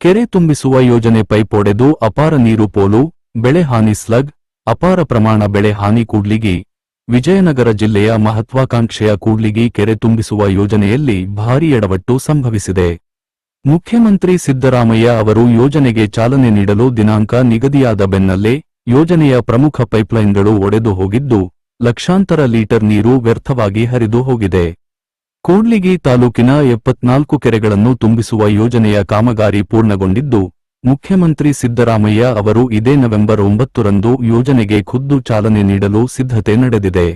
ಕೆರೆ ತುಂಬಿಸುವ ಯೋಜನೆ ಪೈಪ್ ಒಡೆದು ಅಪಾರ ನೀರು ಪೋಲು, ಬೆಳೆ ಹಾನಿ ಸ್ಲಗ್, ಅಪಾರ ಪ್ರಮಾಣ ಬೆಳೆ ಹಾನಿ ಕೂಡ್ಲಿಗಿ. ವಿಜಯನಗರ ಜಿಲ್ಲೆಯ ಮಹತ್ವಾಕಾಂಕ್ಷೆಯ ಕೂಡ್ಲಿಗಿ ಕೆರೆ ತುಂಬಿಸುವ ಯೋಜನೆಯಲ್ಲಿ ಭಾರೀ ಎಡವಟ್ಟು ಸಂಭವಿಸಿದೆ. ಮುಖ್ಯಮಂತ್ರಿ ಸಿದ್ದರಾಮಯ್ಯ ಅವರು ಯೋಜನೆಗೆ ಚಾಲನೆ ನೀಡಲು ದಿನಾಂಕ ನಿಗದಿಯಾದ ಬೆನ್ನಲ್ಲೇ ಯೋಜನೆಯ ಪ್ರಮುಖ ಪೈಪ್ಲೈನ್ಗಳು ಒಡೆದು ಹೋಗಿದ್ದು, ಲಕ್ಷಾಂತರ ಲೀಟರ್ ನೀರು ವ್ಯರ್ಥವಾಗಿ ಹರಿದು ಹೋಗಿದೆ. ಕೂಡ್ಲಿಗಿ ತಾಲೂಕಿನ 74 ಕೆರೆಗಳನ್ನು ತುಂಬಿಸುವ ಯೋಜನೆಯ ಕಾಮಗಾರಿ ಪೂರ್ಣಗೊಂಡಿದ್ದು, ಮುಖ್ಯಮಂತ್ರಿ ಸಿದ್ದರಾಮಯ್ಯ ಅವರು ಇದೇ ನವೆಂಬರ್ 9ರಂದು ಯೋಜನೆಗೆ ಖುದ್ದು ಚಾಲನೆ ನೀಡಲು ಸಿದ್ಧತೆ ನಡೆದಿದೆ.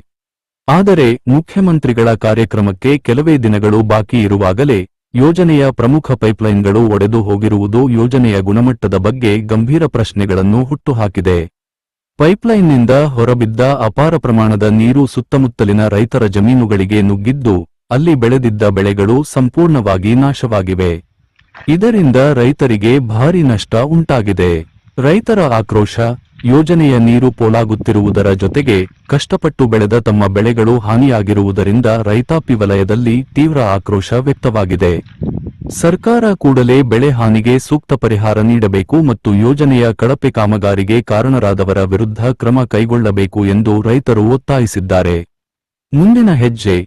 ಆದರೆ ಮುಖ್ಯಮಂತ್ರಿಗಳ ಕಾರ್ಯಕ್ರಮಕ್ಕೆ ಕೆಲವೇ ದಿನಗಳು ಬಾಕಿ ಇರುವಾಗಲೇ ಯೋಜನೆಯ ಪ್ರಮುಖ ಪೈಪ್ಲೈನ್ಗಳು ಒಡೆದು ಹೋಗಿರುವುದು ಯೋಜನೆಯ ಗುಣಮಟ್ಟದ ಬಗ್ಗೆ ಗಂಭೀರ ಪ್ರಶ್ನೆಗಳನ್ನು ಹುಟ್ಟುಹಾಕಿದೆ. ಪೈಪ್ಲೈನ್ನಿಂದ ಹೊರಬಿದ್ದ ಅಪಾರ ಪ್ರಮಾಣದ ನೀರು ಸುತ್ತಮುತ್ತಲಿನ ರೈತರ ಜಮೀನುಗಳಿಗೆ ನುಗ್ಗಿದ್ದು, ಅಲ್ಲಿ ಬೆಳೆದಿದ್ದ ಬೆಳೆಗಳು ಸಂಪೂರ್ಣವಾಗಿ ನಾಶವಾಗಿವೆ. ಇದರಿಂದ ರೈತರಿಗೆ ಭಾರೀ ನಷ್ಟ ಉಂಟಾಗಿದೆ. ರೈತರ ಆಕ್ರೋಶ, ಯೋಜನೆಯ ನೀರು ಪೋಲಾಗುತ್ತಿರುವುದರ ಜೊತೆಗೆ ಕಷ್ಟಪಟ್ಟು ಬೆಳೆದ ತಮ್ಮ ಬೆಳೆಗಳು ಹಾನಿಯಾಗಿರುವುದರಿಂದ ರೈತಾಪಿ ವಲಯದಲ್ಲಿ ತೀವ್ರ ಆಕ್ರೋಶ ವ್ಯಕ್ತವಾಗಿದೆ. ಸರ್ಕಾರ ಕೂಡಲೇ ಬೆಳೆ ಹಾನಿಗೆ ಸೂಕ್ತ ಪರಿಹಾರ ನೀಡಬೇಕು ಮತ್ತು ಯೋಜನೆಯ ಕಳಪೆ ಕಾಮಗಾರಿಗೆ ಕಾರಣರಾದವರ ವಿರುದ್ಧ ಕ್ರಮ ಕೈಗೊಳ್ಳಬೇಕು ಎಂದು ರೈತರು ಒತ್ತಾಯಿಸಿದ್ದಾರೆ. ಮುಂದಿನ ಹೆಜ್ಜೆ